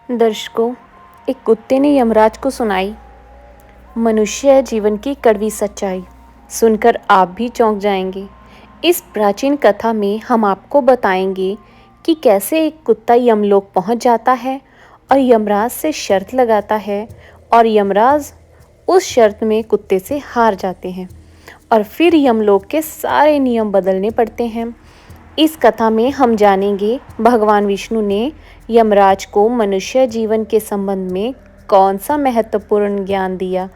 दर्शकों, एक कुत्ते ने यमराज को सुनाई मनुष्य जीवन की कड़वी सच्चाई। सुनकर आप भी चौंक जाएंगे। इस प्राचीन कथा में हम आपको बताएंगे कि कैसे एक कुत्ता यमलोक पहुंच जाता है और यमराज से शर्त लगाता है और यमराज उस शर्त में कुत्ते से हार जाते हैं और फिर यमलोक के सारे नियम बदलने पड़ते हैं। इस कथा में हम जानेंगे भगवान विष्णु ने यमराज को मनुष्य जीवन के संबंध में कौन सा महत्वपूर्ण ज्ञान दिया।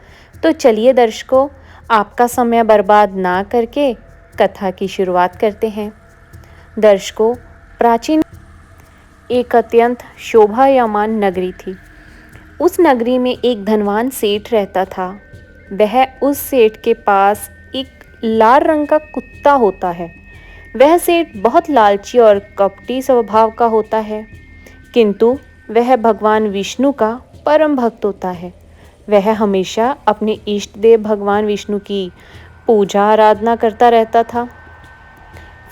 तो चलिए दर्शकों, आपका समय बर्बाद ना करके कथा की शुरुआत करते हैं। दर्शकों, प्राचीन एक अत्यंत शोभायमान नगरी थी। उस नगरी में एक धनवान सेठ रहता था। वह उस सेठ के पास एक लाल रंग का कुत्ता होता है। वह सेठ बहुत लालची और कपटी स्वभाव का होता है, किंतु वह भगवान विष्णु का परम भक्त होता है। वह हमेशा अपने इष्ट देव भगवान विष्णु की पूजा आराधना करता रहता था।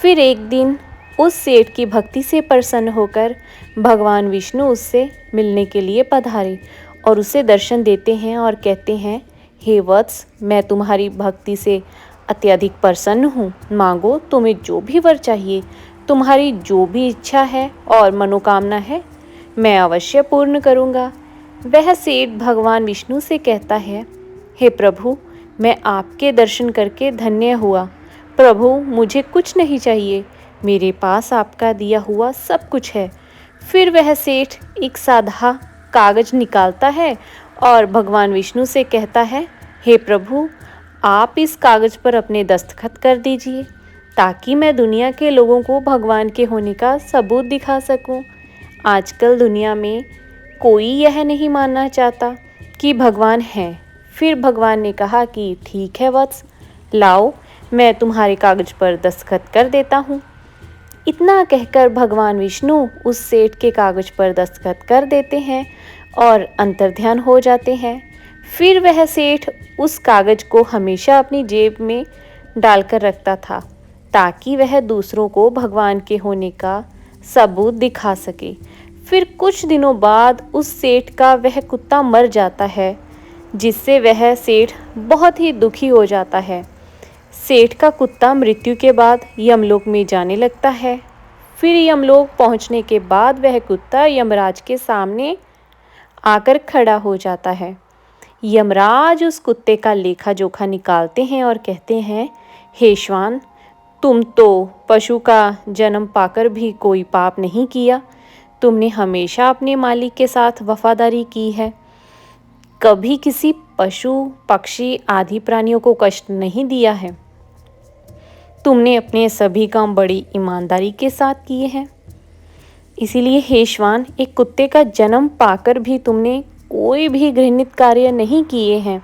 फिर एक दिन उस सेठ की भक्ति से प्रसन्न होकर भगवान विष्णु उससे मिलने के लिए पधारे और उसे दर्शन देते हैं और कहते हैं, हे वत्स, मैं तुम्हारी भक्ति से अत्यधिक प्रसन्न हूँ। मांगो, तुम्हें जो भी वर चाहिए, तुम्हारी जो भी इच्छा है और मनोकामना है, मैं अवश्य पूर्ण करूँगा। वह सेठ भगवान विष्णु से कहता है, हे प्रभु, मैं आपके दर्शन करके धन्य हुआ। प्रभु, मुझे कुछ नहीं चाहिए, मेरे पास आपका दिया हुआ सब कुछ है। फिर वह सेठ एक साधा कागज निकालता है और भगवान विष्णु से कहता है, हे प्रभु, आप इस कागज पर अपने दस्तखत कर दीजिए ताकि मैं दुनिया के लोगों को भगवान के होने का सबूत दिखा सकूं। आजकल दुनिया में कोई यह नहीं मानना चाहता कि भगवान है। फिर भगवान ने कहा कि ठीक है वत्स, लाओ, मैं तुम्हारे कागज पर दस्तखत कर देता हूँ। इतना कहकर भगवान विष्णु उस सेठ के कागज पर दस्तखत कर देते हैं और अंतर्ध्यान हो जाते हैं। फिर वह सेठ उस कागज को हमेशा अपनी जेब में डालकर रखता था ताकि वह दूसरों को भगवान के होने का सबूत दिखा सके। फिर कुछ दिनों बाद उस सेठ का वह कुत्ता मर जाता है, जिससे वह सेठ बहुत ही दुखी हो जाता है। सेठ का कुत्ता मृत्यु के बाद यमलोक में जाने लगता है। फिर यमलोक पहुंचने के बाद वह कुत्ता यमराज के सामने आकर खड़ा हो जाता है। यमराज उस कुत्ते का लेखा जोखा निकालते हैं और कहते हैं, हे श्वान, तुम तो पशु का जन्म पाकर भी कोई पाप नहीं किया। तुमने हमेशा अपने मालिक के साथ वफादारी की है, कभी किसी पशु पक्षी आदि प्राणियों को कष्ट नहीं दिया है। तुमने अपने सभी काम बड़ी ईमानदारी के साथ किए हैं। इसीलिए हे श्वान, एक कुत्ते का जन्म पाकर भी तुमने कोई भी घृणित कार्य नहीं किए हैं।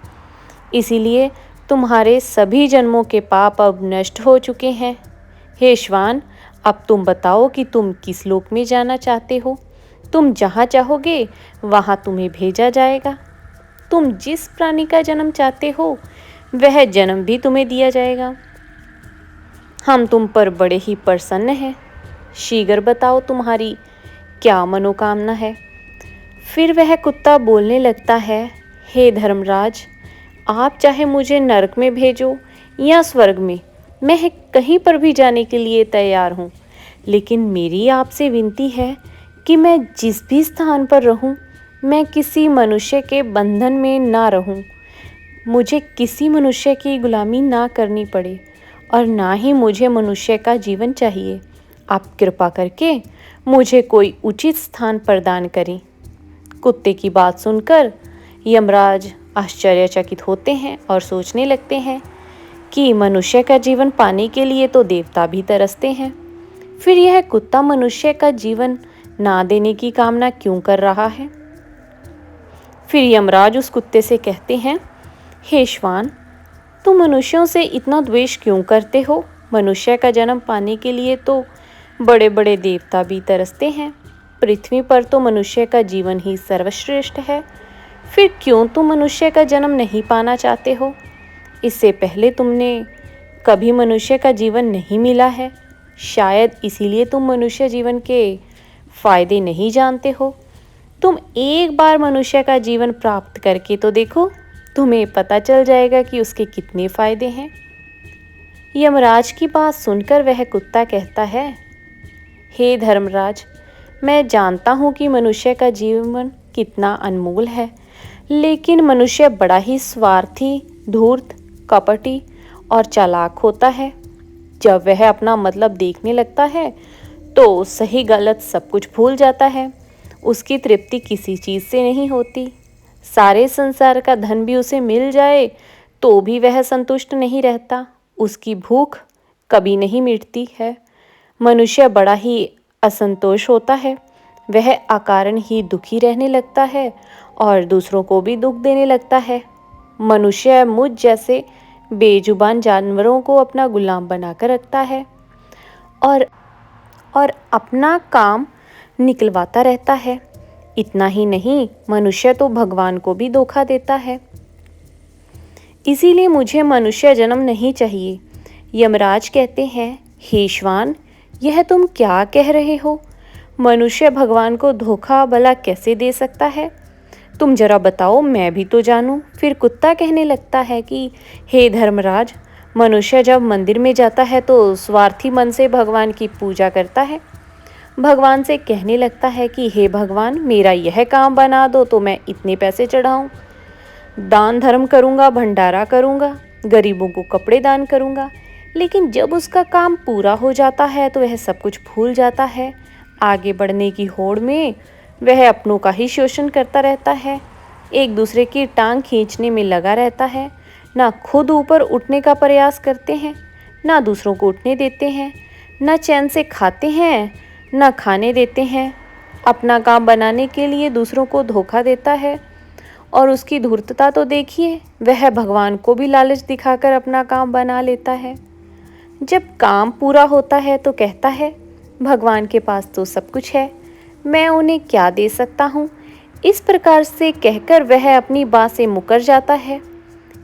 इसीलिए तुम्हारे सभी जन्मों के पाप अब नष्ट हो चुके हैं। हे श्वान, अब तुम बताओ कि तुम किस लोक में जाना चाहते हो। तुम जहाँ चाहोगे वहाँ तुम्हें भेजा जाएगा। तुम जिस प्राणी का जन्म चाहते हो वह जन्म भी तुम्हें दिया जाएगा। हम तुम पर बड़े ही प्रसन्न हैं। शीघ्र बताओ तुम्हारी क्या मनोकामना है। फिर वह कुत्ता बोलने लगता है, हे धर्मराज, आप चाहे मुझे नरक में भेजो या स्वर्ग में, मैं कहीं पर भी जाने के लिए तैयार हूँ। लेकिन मेरी आपसे विनती है कि मैं जिस भी स्थान पर रहूँ, मैं किसी मनुष्य के बंधन में ना रहूँ। मुझे किसी मनुष्य की गुलामी ना करनी पड़े और ना ही मुझे मनुष्य का जीवन चाहिए। आप कृपा करके मुझे कोई उचित स्थान प्रदान करें। कुत्ते की बात सुनकर यमराज आश्चर्यचकित होते हैं और सोचने लगते हैं कि मनुष्य का जीवन पाने के लिए तो देवता भी तरसते हैं। फिर यह कुत्ता मनुष्य का जीवन ना देने की कामना क्यों कर रहा है। फिर यमराज उस कुत्ते से कहते हैं, हे श्वान, तुम मनुष्यों से इतना द्वेष क्यों करते हो। मनुष्य का जन्म पाने के लिए तो बड़े बड़े देवता भी तरसते हैं। पृथ्वी पर तो मनुष्य का जीवन ही सर्वश्रेष्ठ है। फिर क्यों तुम मनुष्य का जन्म नहीं पाना चाहते हो। इससे पहले तुमने कभी मनुष्य का जीवन नहीं मिला है। शायद इसीलिए तुम मनुष्य जीवन के फायदे नहीं जानते हो। तुम एक बार मनुष्य का जीवन प्राप्त करके तो देखो, तुम्हें पता चल जाएगा कि उसके कितने फायदे हैं। यमराज की बात सुनकर वह कुत्ता कहता है, हे धर्मराज, मैं जानता हूँ कि मनुष्य का जीवन कितना अनमोल है, लेकिन मनुष्य बड़ा ही स्वार्थी, धूर्त, कपटी और चालाक होता है। जब वह अपना मतलब देखने लगता है तो सही गलत सब कुछ भूल जाता है। उसकी तृप्ति किसी चीज़ से नहीं होती। सारे संसार का धन भी उसे मिल जाए तो भी वह संतुष्ट नहीं रहता। उसकी भूख कभी नहीं मिटती है। मनुष्य बड़ा ही असंतोष होता है। वह अकारण ही दुखी रहने लगता है और दूसरों को भी दुख देने लगता है। मनुष्य मुझ जैसे बेजुबान जानवरों को अपना गुलाम बनाकर रखता है और अपना काम निकलवाता रहता है। इतना ही नहीं, मनुष्य तो भगवान को भी धोखा देता है। इसीलिए मुझे मनुष्य जन्म नहीं चाहिए। यमराज कहते हैं, हे श्वान, यह तुम क्या कह रहे हो? मनुष्य भगवान को धोखा भला कैसे दे सकता है? तुम जरा बताओ, मैं भी तो जानूं। फिर कुत्ता कहने लगता है कि हे धर्मराज, मनुष्य जब मंदिर में जाता है तो स्वार्थी मन से भगवान की पूजा करता है। भगवान से कहने लगता है कि हे भगवान, मेरा यह काम बना दो तो मैं इतने पैसे चढ़ाऊं, दान धर्म करूंगा, भंडारा करूंगा, गरीबों को कपड़े दान करूंगा। लेकिन जब उसका काम पूरा हो जाता है तो वह सब कुछ भूल जाता है। आगे बढ़ने की होड़ में वह अपनों का ही शोषण करता रहता है, एक दूसरे की टांग खींचने में लगा रहता है। ना खुद ऊपर उठने का प्रयास करते हैं, ना दूसरों को उठने देते हैं, ना चैन से खाते हैं, ना खाने देते हैं। अपना काम बनाने के लिए दूसरों को धोखा देता है। और उसकी धूर्तता तो देखिए, वह भगवान को भी लालच दिखाकर अपना काम बना लेता है। जब काम पूरा होता है तो कहता है, भगवान के पास तो सब कुछ है, मैं उन्हें क्या दे सकता हूँ। इस प्रकार से कहकर वह अपनी बात से मुकर जाता है।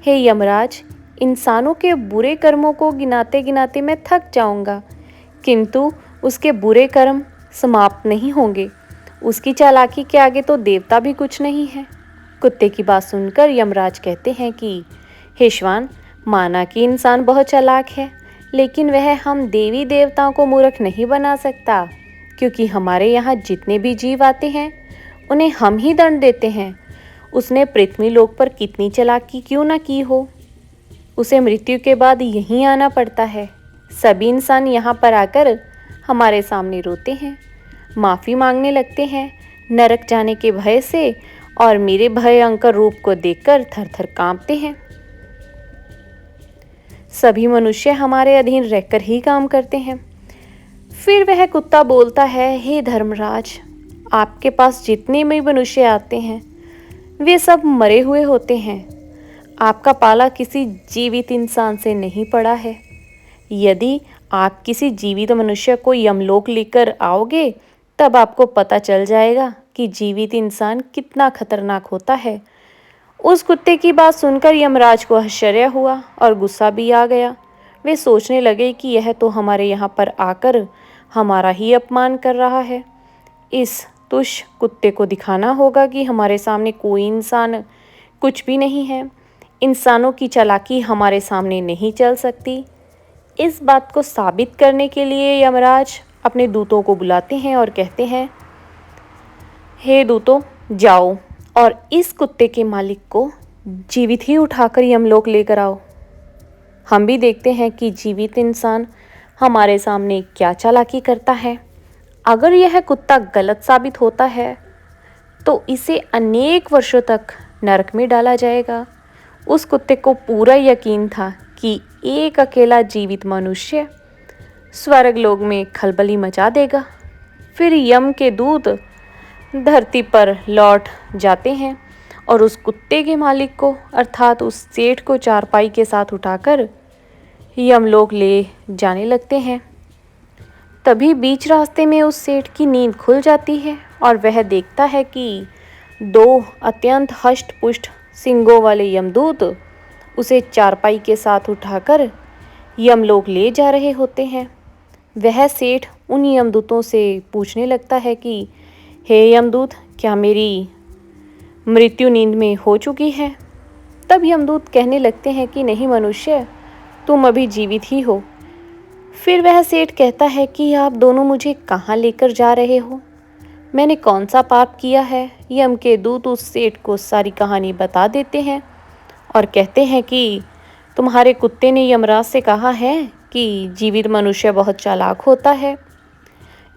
हे यमराज, इंसानों के बुरे कर्मों को गिनाते गिनाते मैं थक जाऊंगा, किंतु उसके बुरे कर्म समाप्त नहीं होंगे। उसकी चालाकी के आगे तो देवता भी कुछ नहीं है। कुत्ते की बात सुनकर यमराज कहते हैं कि हे श्वान, माना कि इंसान बहुत चालाक है, लेकिन वह हम देवी देवताओं को मूर्ख नहीं बना सकता, क्योंकि हमारे यहाँ जितने भी जीव आते हैं उन्हें हम ही दंड देते हैं। उसने पृथ्वी लोक पर कितनी चालाकी क्यों ना की हो, उसे मृत्यु के बाद यहीं आना पड़ता है। सभी इंसान यहाँ पर आकर हमारे सामने रोते हैं, माफ़ी मांगने लगते हैं, नरक जाने के भय से, और मेरे भयंकर रूप को देखकर थर थर कांपते हैं। सभी मनुष्य हमारे अधीन रहकर ही काम करते हैं। फिर वह कुत्ता बोलता है, हे धर्मराज, आपके पास जितने भी मनुष्य आते हैं वे सब मरे हुए होते हैं। आपका पाला किसी जीवित इंसान से नहीं पड़ा है। यदि आप किसी जीवित मनुष्य को यमलोक लेकर आओगे तब आपको पता चल जाएगा कि जीवित इंसान कितना खतरनाक होता है। उस कुत्ते की बात सुनकर यमराज को आश्चर्य हुआ और गुस्सा भी आ गया। वे सोचने लगे कि यह तो हमारे यहाँ पर आकर हमारा ही अपमान कर रहा है। इस तुच्छ कुत्ते को दिखाना होगा कि हमारे सामने कोई इंसान कुछ भी नहीं है। इंसानों की चालाकी हमारे सामने नहीं चल सकती। इस बात को साबित करने के लिए यमराज अपने दूतों को बुलाते हैं और कहते हैं, हे दूतों, जाओ और इस कुत्ते के मालिक को जीवित ही उठाकर यमलोक लेकर आओ। हम भी देखते हैं कि जीवित इंसान हमारे सामने क्या चालाकी करता है। अगर यह कुत्ता गलत साबित होता है तो इसे अनेक वर्षों तक नरक में डाला जाएगा। उस कुत्ते को पूरा यकीन था कि एक अकेला जीवित मनुष्य स्वर्गलोक में खलबली मचा देगा। फिर यम के दूत धरती पर लौट जाते हैं और उस कुत्ते के मालिक को, अर्थात उस सेठ को, चारपाई के साथ उठाकर यमलोक ले जाने लगते हैं। तभी बीच रास्ते में उस सेठ की नींद खुल जाती है और वह देखता है कि दो अत्यंत हष्ट पुष्ट सींगों वाले यमदूत उसे चारपाई के साथ उठाकर यमलोक ले जा रहे होते हैं। वह सेठ उन यमदूतों से पूछने लगता है कि हे यमदूत, क्या मेरी मृत्यु नींद में हो चुकी है? तब यमदूत कहने लगते हैं कि नहीं मनुष्य, तुम अभी जीवित ही हो। फिर वह सेठ कहता है कि आप दोनों मुझे कहाँ लेकर जा रहे हो? मैंने कौन सा पाप किया है? यम के दूत उस सेठ को सारी कहानी बता देते हैं और कहते हैं कि तुम्हारे कुत्ते ने यमराज से कहा है कि जीवित मनुष्य बहुत चालाक होता है,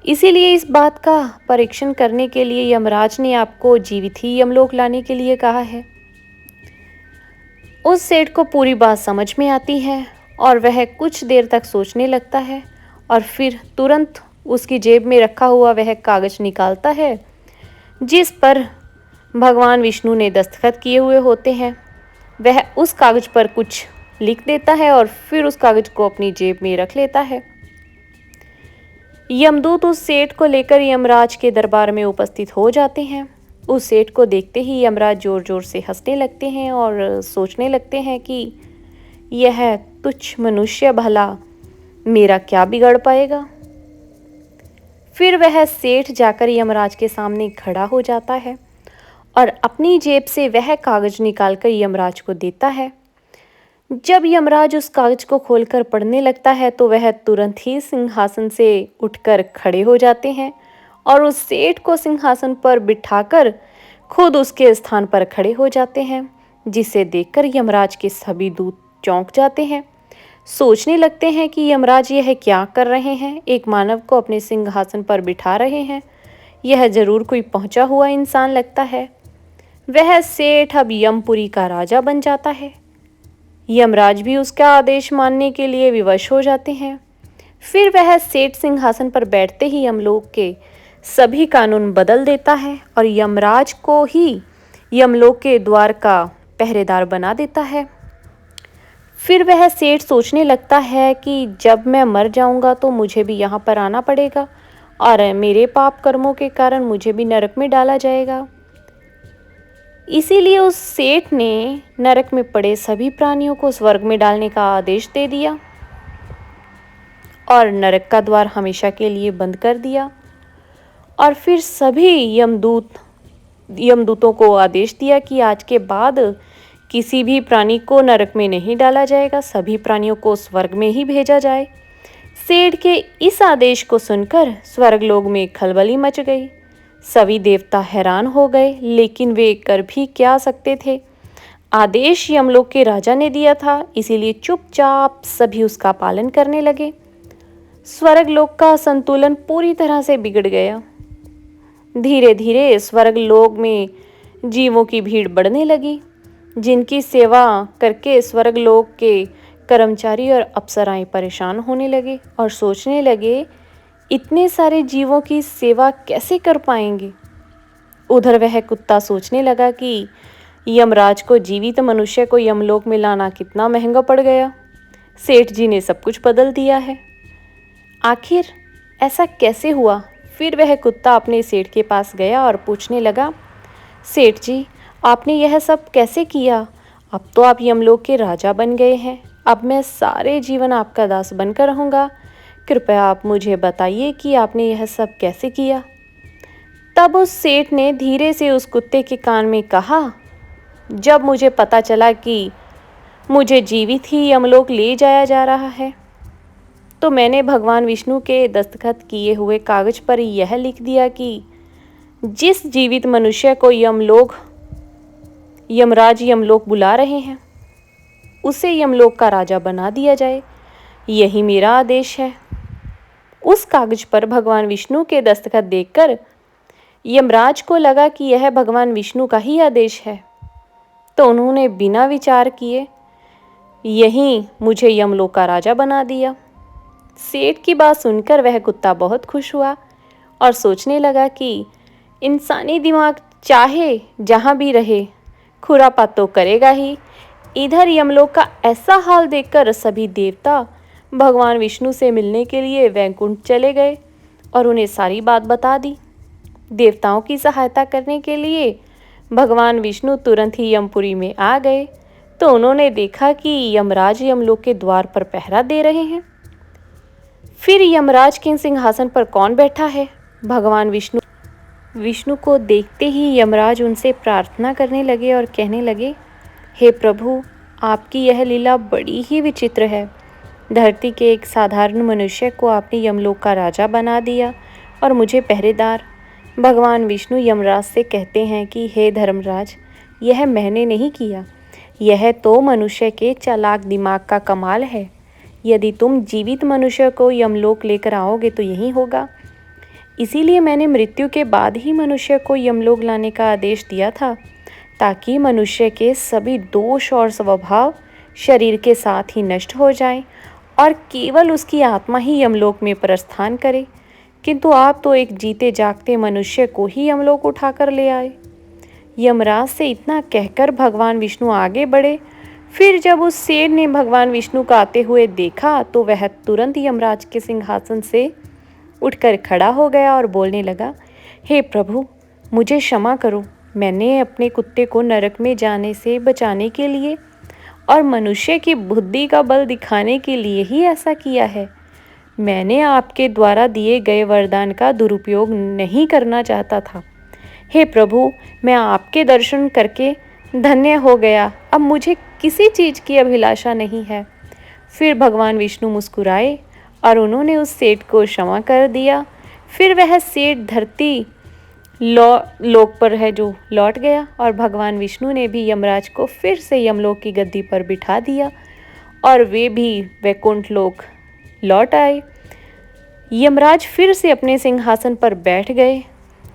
इसीलिए इस बात का परीक्षण करने के लिए यमराज ने आपको जीवित ही यमलोक लाने के लिए कहा है। उस सेठ को पूरी बात समझ में आती है और वह कुछ देर तक सोचने लगता है और फिर तुरंत उसकी जेब में रखा हुआ वह कागज निकालता है जिस पर भगवान विष्णु ने दस्तखत किए हुए होते हैं। वह उस कागज पर कुछ लिख देता है और फिर उस कागज को अपनी जेब में रख लेता है। यमदूत उस सेठ को लेकर यमराज के दरबार में उपस्थित हो जाते हैं। उस सेठ को देखते ही यमराज जोर जोर से हंसने लगते हैं और सोचने लगते हैं कि यह तुच्छ मनुष्य भला मेरा क्या बिगड़ पाएगा। फिर वह सेठ जाकर यमराज के सामने खड़ा हो जाता है और अपनी जेब से वह कागज निकालकर यमराज को देता है। जब यमराज उस कागज को खोलकर पढ़ने लगता है तो वह तुरंत ही सिंहासन से उठकर खड़े हो जाते हैं और उस सेठ को सिंहासन पर बिठाकर खुद उसके स्थान पर खड़े हो जाते हैं, जिसे देखकर यमराज के सभी दूत चौंक जाते हैं। सोचने लगते हैं कि यमराज यह क्या कर रहे हैं, एक मानव को अपने सिंहासन पर बिठा रहे हैं। यह जरूर कोई पहुंचा हुआ इंसान लगता है। वह सेठ अब यमपुरी का राजा बन जाता है। यमराज भी उसका आदेश मानने के लिए विवश हो जाते हैं। फिर वह सेठ सिंहासन पर बैठते ही यमलोक के सभी कानून बदल देता है और यमराज को ही यमलोक के द्वार का पहरेदार बना देता है। फिर वह सेठ सोचने लगता है कि जब मैं मर जाऊंगा तो मुझे भी यहाँ पर आना पड़ेगा और मेरे पाप कर्मों के कारण मुझे भी नरक में डाला जाएगा। इसीलिए उस सेठ ने नरक में पड़े सभी प्राणियों को स्वर्ग में डालने का आदेश दे दिया और नरक का द्वार हमेशा के लिए बंद कर दिया। और फिर सभी यमदूतों को आदेश दिया कि आज के बाद किसी भी प्राणी को नरक में नहीं डाला जाएगा, सभी प्राणियों को स्वर्ग में ही भेजा जाए। सेठ के इस आदेश को सुनकर स्वर्गलोक में खलबली मच गई। सभी देवता हैरान हो गए, लेकिन वे कर भी क्या सकते थे। आदेश यमलोक के राजा ने दिया था, इसीलिए चुपचाप सभी उसका पालन करने लगे। स्वर्गलोक का संतुलन पूरी तरह से बिगड़ गया। धीरे धीरे स्वर्गलोक में जीवों की भीड़ बढ़ने लगी, जिनकी सेवा करके स्वर्गलोक के कर्मचारी और अप्सराएं परेशान होने लगे और सोचने लगे इतने सारे जीवों की सेवा कैसे कर पाएंगे। उधर वह कुत्ता सोचने लगा कि यमराज को जीवित मनुष्य को यमलोक में लाना कितना महंगा पड़ गया। सेठ जी ने सब कुछ बदल दिया है, आखिर ऐसा कैसे हुआ। फिर वह कुत्ता अपने सेठ के पास गया और पूछने लगा, सेठ जी आपने यह सब कैसे किया? अब तो आप यमलोक के राजा बन गए हैं, अब मैं सारे जीवन आपका दास बनकर रहूँगा। कृपया आप मुझे बताइए कि आपने यह सब कैसे किया। तब उस सेठ ने धीरे से उस कुत्ते के कान में कहा, जब मुझे पता चला कि मुझे जीवित ही यमलोक ले जाया जा रहा है तो मैंने भगवान विष्णु के दस्तखत किए हुए कागज पर यह लिख दिया कि जिस जीवित मनुष्य को यमराज यमलोक बुला रहे हैं उसे यमलोक का राजा बना दिया जाए। यही मेरा आदेश है। उस कागज पर भगवान विष्णु के दस्तखत देखकर यमराज को लगा कि यह भगवान विष्णु का ही आदेश है, तो उन्होंने बिना विचार किए यहीं मुझे यमलोक का राजा बना दिया। सेठ की बात सुनकर वह कुत्ता बहुत खुश हुआ और सोचने लगा कि इंसानी दिमाग चाहे जहाँ भी रहे खुरापात तो करेगा ही। इधर यमलोक का ऐसा हाल देखकर सभी देवता भगवान विष्णु से मिलने के लिए वैकुंठ चले गए और उन्हें सारी बात बता दी। देवताओं की सहायता करने के लिए भगवान विष्णु तुरंत ही यमपुरी में आ गए, तो उन्होंने देखा कि यमराज यमलोक के द्वार पर पहरा दे रहे हैं। फिर यमराज के सिंहासन पर कौन बैठा है? भगवान विष्णु। विष्णु को देखते ही यमराज उनसे प्रार्थना करने लगे और कहने लगे, हे प्रभु, आपकी यह लीला बड़ी ही विचित्र है। धरती के एक साधारण मनुष्य को आपने यमलोक का राजा बना दिया और मुझे पहरेदार। भगवान विष्णु यमराज से कहते हैं कि हे धर्मराज, यह मैंने नहीं किया, यह तो मनुष्य के चालाक दिमाग का कमाल है। यदि तुम जीवित मनुष्य को यमलोक लेकर आओगे तो यही होगा। इसीलिए मैंने मृत्यु के बाद ही मनुष्य को यमलोक लाने का आदेश दिया था, ताकि मनुष्य के सभी दोष और स्वभाव शरीर के साथ ही नष्ट हो जाएं और केवल उसकी आत्मा ही यमलोक में प्रस्थान करे। किंतु आप तो एक जीते जागते मनुष्य को ही यमलोक उठाकर ले आए। यमराज से इतना कहकर भगवान विष्णु आगे बढ़े। फिर जब उस शेर ने भगवान विष्णु को आते हुए देखा तो वह तुरंत यमराज के सिंहासन से उठकर खड़ा हो गया और बोलने लगा, हे प्रभु, मुझे क्षमा करो। मैंने अपने कुत्ते को नरक में जाने से बचाने के लिए और मनुष्य की बुद्धि का बल दिखाने के लिए ही ऐसा किया है। मैंने आपके द्वारा दिए गए वरदान का दुरुपयोग नहीं करना चाहता था। हे प्रभु, मैं आपके दर्शन करके धन्य हो गया। अब मुझे किसी चीज़ की अभिलाषा नहीं है। फिर भगवान विष्णु मुस्कुराए और उन्होंने उस सेठ को क्षमा कर दिया। फिर वह सेठ धरती लोक पर है जो लौट गया और भगवान विष्णु ने भी यमराज को फिर से यमलोक की गद्दी पर बिठा दिया और वे भी वैकुंठ लोक लौट आए। यमराज फिर से अपने सिंहासन पर बैठ गए।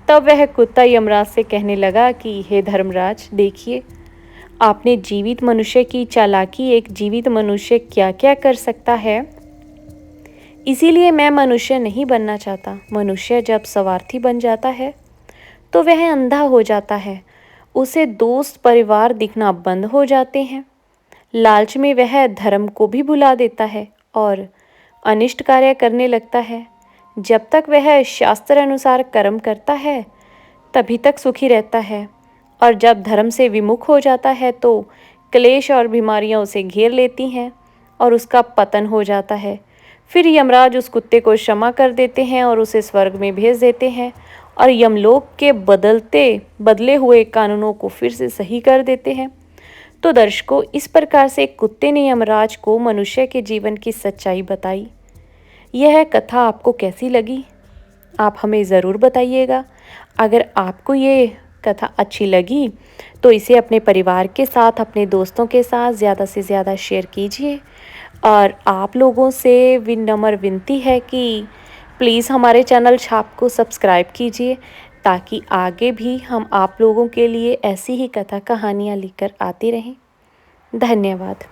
तब वह कुत्ता यमराज से कहने लगा कि हे धर्मराज, देखिए, आपने जीवित मनुष्य की चालाकी, एक जीवित मनुष्य क्या क्या कर सकता है, इसीलिए मैं मनुष्य नहीं बनना चाहता। मनुष्य जब स्वार्थी बन जाता है तो वह अंधा हो जाता है। उसे दोस्त परिवार दिखना बंद हो जाते हैं। लालच में वह धर्म को भी भुला देता है और अनिष्ट कार्य करने लगता है। जब तक वह शास्त्र अनुसार कर्म करता है तभी तक सुखी रहता है, और जब धर्म से विमुख हो जाता है तो क्लेश और बीमारियां उसे घेर लेती हैं और उसका पतन हो जाता है। फिर यमराज उस कुत्ते को क्षमा कर देते हैं और उसे स्वर्ग में भेज देते हैं और यमलोक के बदले हुए कानूनों को फिर से सही कर देते हैं। तो दर्शकों, इस प्रकार से कुत्ते ने यमराज को मनुष्य के जीवन की सच्चाई बताई। यह कथा आपको कैसी लगी, आप हमें ज़रूर बताइएगा। अगर आपको ये कथा अच्छी लगी तो इसे अपने परिवार के साथ, अपने दोस्तों के साथ ज़्यादा से ज़्यादा शेयर कीजिए। और आप लोगों से विनम्र विनती है कि प्लीज़ हमारे चैनल छाप को सब्सक्राइब कीजिए, ताकि आगे भी हम आप लोगों के लिए ऐसी ही कथा कहानियाँ लेकर आते रहें। धन्यवाद।